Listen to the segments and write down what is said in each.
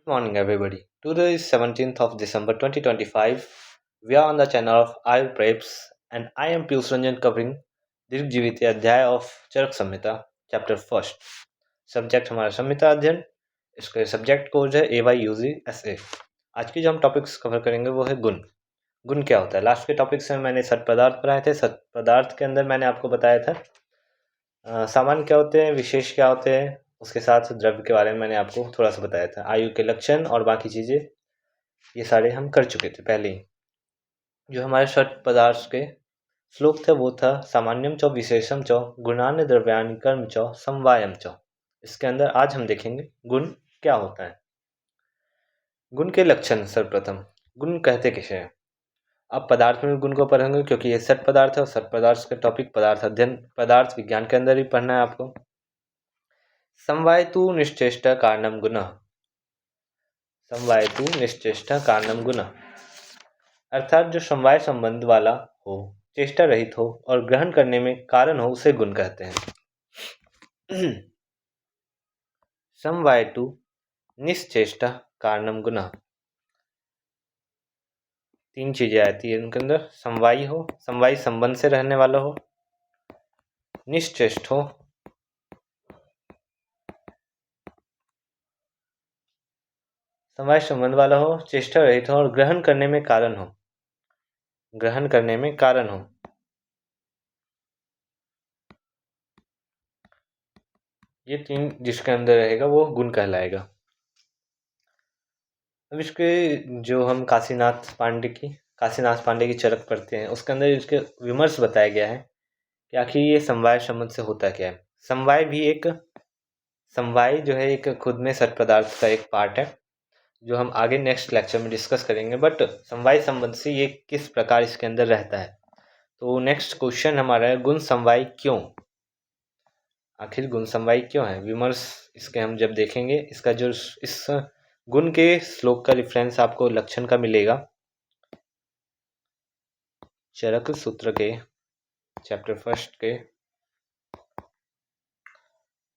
Morning, everybody. Today is 17th of December 2025. We are on the channel of Ayur Preps, and I am Piyush Ranjan covering दीर्घ जीवित अध्याय of Charaka Samhita chapter first. Subject हमारा संहिता अध्ययन. इसके subject code है AYUGSA. आज की जो हम टॉपिक्स कवर करेंगे वो है गुण. गुण क्या होता है? लास्ट के टॉपिक्स में मैंने सत पदार्थ पढ़ाए थे. सत पदार्थ के अंदर मैंने आपको बताया था सामान्य क्या होते हैं, विशेष क्या होते हैं, उसके साथ द्रव्य के बारे में मैंने आपको थोड़ा सा बताया था. आयु के लक्षण और बाकी चीज़ें ये सारे हम कर चुके थे पहले ही. जो हमारे षट पदार्थ के श्लोक थे वो था सामान्यम च विशेषम च गुणान्य द्रव्यानि कर्म च समवायम च. इसके अंदर आज हम देखेंगे गुण क्या होता है. गुण के लक्षण. सर्वप्रथम गुण कहते किसे हैं. अब पदार्थ में भी गुण को पढ़ेंगे क्योंकि ये सट पदार्थ है और सट पदार्थ का टॉपिक पदार्थ अध्ययन पदार्थ विज्ञान के अंदर ही पढ़ना है आपको. समवायतु निश्चेष्टा कारणम गुण. समवायतु निश्चेष्टा कारणम गुण अर्थात जो समवाय संबंध वाला हो, चेष्टा रहित हो और ग्रहण करने में कारण हो उसे गुण कहते हैं. समवायतु निश्चेष्टा कारणम गुण. तीन चीजें आती है उनके अंदर. समवायी हो, समवायी संबंध से रहने वाला हो, निश्चेष्ट हो, समवाय संबंध वाला हो, चेष्टा रहित हो और ग्रहण करने में कारण हो. ग्रहण करने में कारण हो. ये तीन जिसके अंदर रहेगा वो गुण कहलाएगा. अब इसके जो हम काशीनाथ पांडे की चरक पढ़ते हैं उसके अंदर इसके विमर्श बताया गया है कि आखिर ये समवाय संबंध से होता क्या है. समवाय जो है एक खुद में सत पदार्थ का एक पार्ट है जो हम आगे नेक्स्ट लेक्चर में डिस्कस करेंगे. बट समवाय संबंध से ये किस प्रकार इसके अंदर रहता है. तो नेक्स्ट क्वेश्चन हमारा है गुण समवाय क्यों. आखिर गुण समवाय क्यों है. विमर्श इसके हम जब देखेंगे इसका जो इस गुण के श्लोक का रेफरेंस आपको लक्षण का मिलेगा चरक सूत्र के चैप्टर फर्स्ट के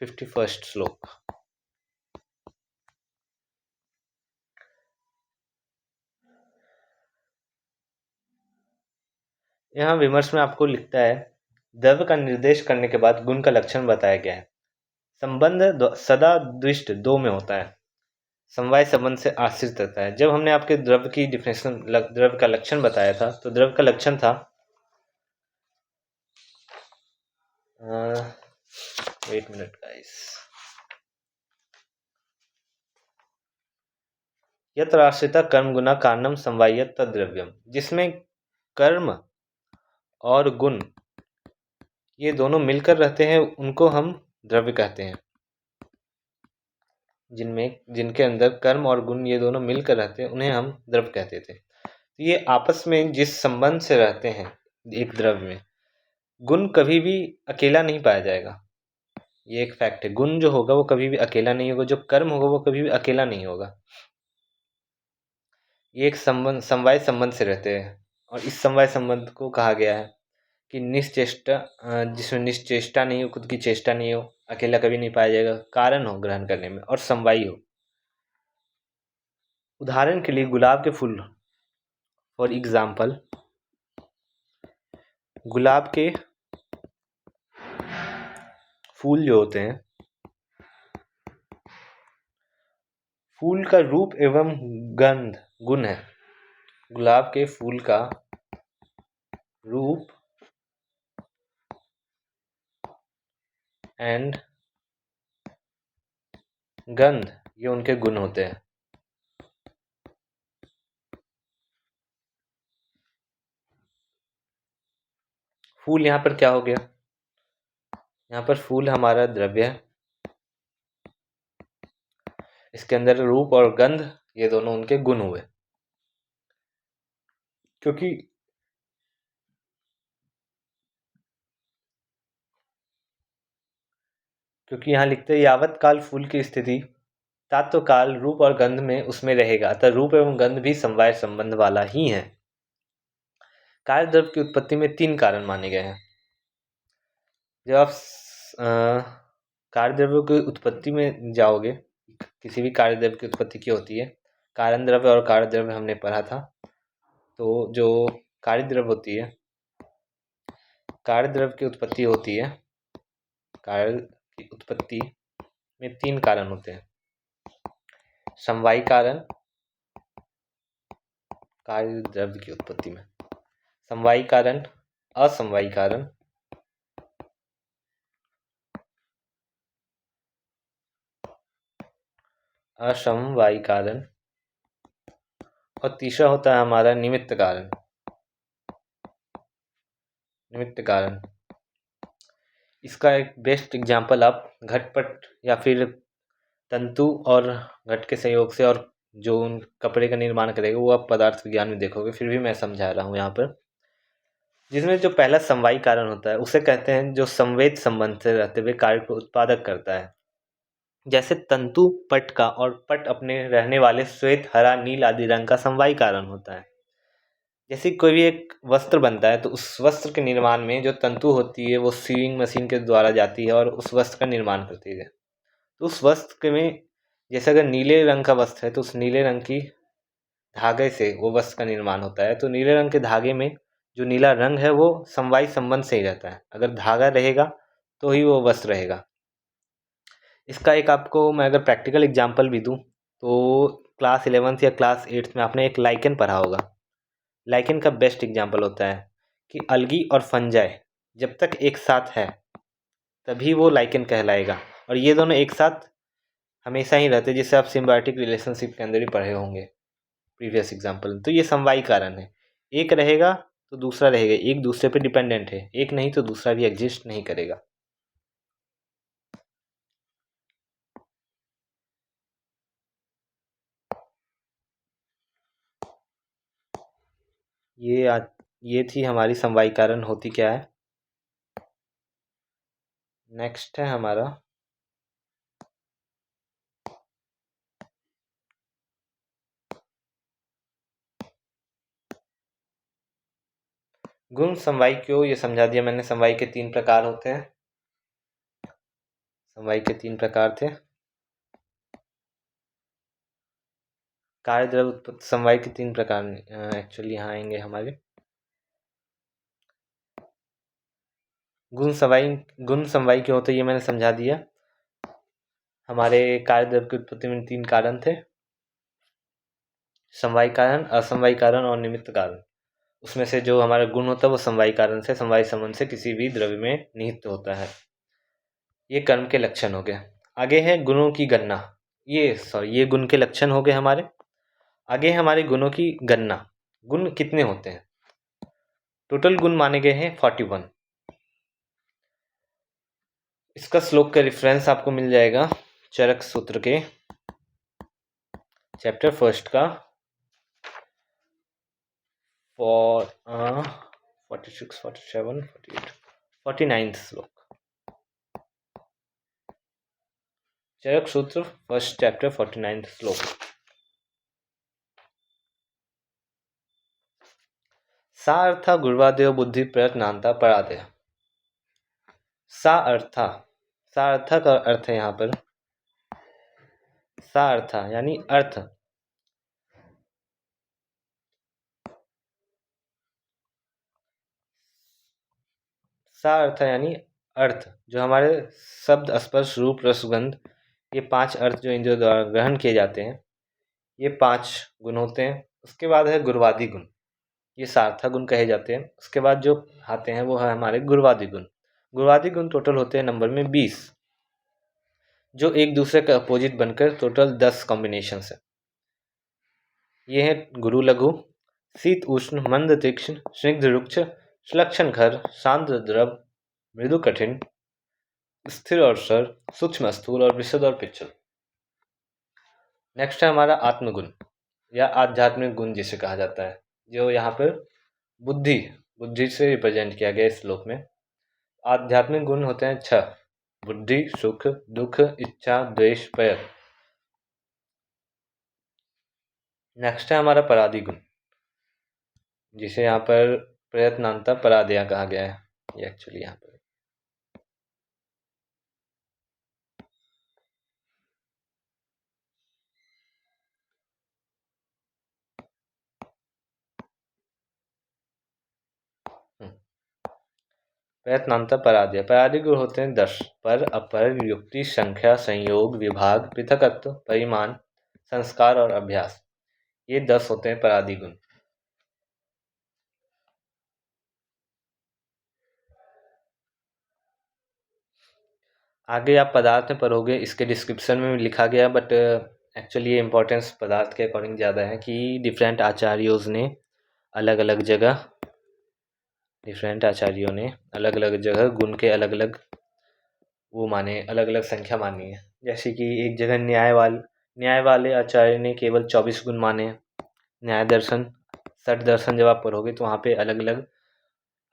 51st श्लोक. यहाँ विमर्श में आपको लिखता है द्रव्य का निर्देश करने के बाद गुण का लक्षण बताया गया है. संबंध सदा द्विष्ट दो में होता है, समवाय संबंध से आश्रित रहता है. जब हमने आपके द्रव्य की डिफिनेशन द्रव्य का लक्षण बताया था तो द्रव्य का लक्षण था वेट मिनट गाइस. यत्र आश्रिता कर्म गुना कारणम समवायत द्रव्यम. जिसमें कर्म और गुण ये दोनों मिलकर रहते हैं उनको हम द्रव्य कहते हैं. जिनके अंदर कर्म और गुण ये दोनों मिलकर रहते हैं उन्हें हम द्रव्य कहते थे. तो ये आपस में जिस संबंध से रहते हैं एक द्रव्य में, गुण कभी भी अकेला नहीं पाया जाएगा. ये एक फैक्ट है. गुण जो होगा वो कभी भी अकेला नहीं होगा, जो कर्म होगा वो कभी भी अकेला नहीं होगा. ये एक समवाय संबंध से रहते हैं और इस समवाय संबंध को कहा गया है कि निश्चेष्टा, जिसमें निश्चेष्टा नहीं हो, खुद की चेष्टा नहीं हो, अकेला कभी नहीं पाया जाएगा, कारण हो ग्रहण करने में और समवायी हो. उदाहरण के लिए गुलाब के फूल. फॉर एग्जाम्पल गुलाब के फूल जो होते हैं, फूल का रूप एवं गंध गुण है. गुलाब के फूल का रूप एंड गंध ये उनके गुण होते हैं. फूल यहाँ पर क्या हो गया. यहाँ पर फूल हमारा द्रव्य है, इसके अंदर रूप और गंध ये दोनों उनके गुण हुए. क्योंकि यहाँ लिखते हैं यावत काल फूल की स्थिति तात्व काल रूप और गंध में उसमें रहेगा, अतः रूप एवं गंध भी समवाय संबंध वाला ही है. कार्य द्रव्य की उत्पत्ति में तीन कारण माने गए हैं. जब आप कार्य द्रव्य की उत्पत्ति में जाओगे किसी भी कार्य द्रव्य की उत्पत्ति क्या होती है? कारण द्रव्य और कार्य द्रव्य हमने पढ़ा था। तो जो कार्य द्रव्य होती है, कार्य द्रव्य की उत्पत्ति होती है, कार्य की उत्पत्ति में 3 कारण होते हैं। समवायी कारण, कार्य द्रव्य की उत्पत्ति में समवायी कारण, असमवायी कारण, असमवायी कारण और तीसरा होता है हमारा निमित्त कारण। निमित्त कारण, इसका एक बेस्ट एग्जांपल आप घटपट या फिर तंतु और घट के संयोग से और जो उन कपड़े का निर्माण करेगा वो आप पदार्थ विज्ञान में देखोगे। फिर भी मैं समझा रहा हूँ यहाँ पर। जिसमें जो पहला समवायी कारण होता है उसे कहते हैं जो संवेद संबंध से रहते हुए कार्य को उत्पादक करता है। जैसे तंतु पट का और पट अपने रहने वाले श्वेत, हरा, नील आदि रंग का समवायी कारण होता है। जैसे कोई भी एक वस्त्र बनता है तो उस वस्त्र के निर्माण में जो तंतु होती है वो सीविंग मशीन के द्वारा जाती है और उस वस्त्र का निर्माण करती है। तो उस वस्त्र में जैसे अगर नीले रंग का वस्त्र है तो उस नीले रंग की धागे से वो वस्त्र का निर्माण होता है। तो नीले रंग के धागे में जो नीला रंग है वो समवायी संबंध से ही रहता है। अगर धागा रहेगा तो ही वो वस्त्र रहेगा। इसका एक आपको मैं अगर प्रैक्टिकल एग्जांपल भी दूं तो क्लास 11th या क्लास 8th में आपने एक लाइकेन पढ़ा होगा। लाइकेन का बेस्ट एग्जांपल होता है कि अलगी और फंजाई जब तक एक साथ है तभी वो लाइकेन कहलाएगा, और ये दोनों एक साथ हमेशा ही रहते, जिसे आप सिम्बायोटिक रिलेशनशिप के अंदर ही पढ़े होंगे प्रीवियस एग्जांपल। तो ये समवायी कारण है। एक रहेगा तो दूसरा रहेगा, एक दूसरे पे डिपेंडेंट है, एक नहीं तो दूसरा भी एग्जिस्ट नहीं करेगा। ये थी हमारी समवायी कारण होती क्या है। नेक्स्ट है हमारा गुण समवायी क्यों, ये समझा दिया मैंने। समवायी के 3 प्रकार होते हैं। समवायी के 3 प्रकार थे। कार्य द्रव्य उत्पत्ति समवायी के 3 प्रकार एक्चुअली यहाँ आएंगे हमारे। गुण समवायी क्यों होते ये मैंने समझा दिया। हमारे कार्य द्रव्य की उत्पत्ति में 3 कारण थे, समवायी कारण, असमवायी कारण और निमित्त कारण। उसमें से जो हमारा गुण होता है वो समवायी कारण से, समवायी संबंध से किसी भी द्रव्य में निहित होता है। ये कर्म के लक्षण हो गए। आगे है गुणों की गणना। ये गुण के लक्षण हो गए हमारे। आगे हमारे गुणों की गणना। गुण कितने होते हैं? टोटल गुण माने गए हैं 41। इसका श्लोक का रेफरेंस आपको मिल जाएगा चरक सूत्र के चैप्टर फर्स्ट का 46, 47, 48, 49 श्लोक। चरक सूत्र फर्स्ट चैप्टर 49 श्लोक। सा अर्था गुर्वादेव बुद्धि प्रयत्नांता परादय। सा अर्था का अर्थ है यहाँ पर सा अर्था यानी अर्थ। सा अर्थ यानी अर्थ। जो हमारे शब्द, स्पर्श, रूप, रस, सुगंध, ये 5 अर्थ जो इंद्रियों द्वारा ग्रहण किए जाते हैं, ये 5 गुण होते हैं। उसके बाद है गुरवादी गुण, ये सार्था गुण कहे जाते हैं। उसके बाद जो आते हैं वो है हमारे गुरवादी गुण। गुरवादी गुण टोटल होते हैं नंबर में 20, जो एक दूसरे का अपोजिट बनकर टोटल 10 कॉम्बिनेशन है। ये है गुरु लघु, शीत उष्ण, मंद तीक्ष्ण, स्निग्ध रुक्ष, सुलक्षण खर, शांत द्रव, मृदु कठिन, स्थिर और सर, सूक्ष्म स्थूल और विशद और पिच्छल। नेक्स्ट है हमारा आत्मगुण या आध्यात्मिक गुण जिसे कहा जाता है, जो यहाँ पर बुद्धि से रिप्रेजेंट किया गया इस श्लोक में। आध्यात्मिक गुण होते हैं 6: बुद्धि, सुख, दुख, इच्छा, द्वेष, प्रयत्न। नेक्स्ट है हमारा परादि गुण, जिसे यहाँ पर प्रयत्नांता परादया कहा गया है। ये एक्चुअली यहाँ पर प्रयत्नांतर परादय। परादय गुण होते हैं 10। पर, अपर, युक्ति, संख्या, संयोग, विभाग, पृथकत्व, परिमाण, संस्कार और अभ्यास। ये 10 होते हैं परादि गुण। आगे आप पदार्थ में पढ़ोगे, इसके डिस्क्रिप्शन में भी लिखा गया, बट एक्चुअली ये इम्पोर्टेंस पदार्थ के अकॉर्डिंग ज़्यादा है कि डिफरेंट आचार्यों ने अलग अलग जगह गुण के अलग अलग वो माने, अलग अलग संख्या मानी है। जैसे कि एक जगह न्याय वाले आचार्य ने केवल 24 गुण माने। न्याय दर्शन, षट दर्शन जब आप पढ़ोगे तो वहाँ पे अलग अलग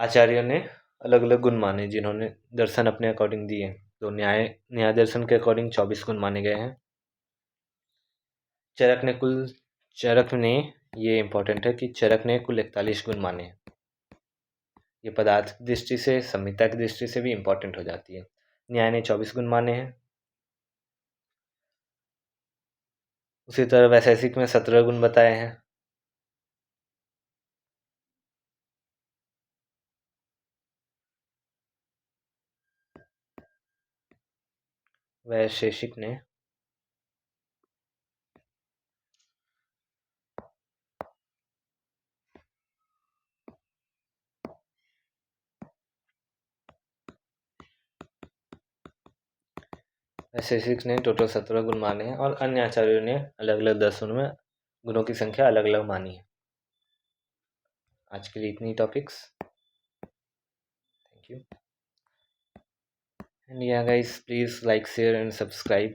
आचार्यों ने अलग अलग गुण माने, जिन्होंने दर्शन अपने अकॉर्डिंग दिए। तो न्याय दर्शन के अकॉर्डिंग 24 गुण माने गए हैं। चरक ने, ये इंपॉर्टेंट है कि चरक ने कुल 41 गुण माने हैं। ये पदार्थ की दृष्टि से, संहिता की दृष्टि से भी इंपॉर्टेंट हो जाती है। न्याय ने 24 गुण माने हैं। उसी तरह वैशेषिक में 17 गुण बताए हैं। वैशेषिक ने टोटल 17 गुण माने हैं, और अन्य आचार्यों ने अलग अलग दर्शनों में गुणों की संख्या अलग अलग मानी है। आज के लिए इतनी topics. Thank you. And yeah guys, please like, share and subscribe.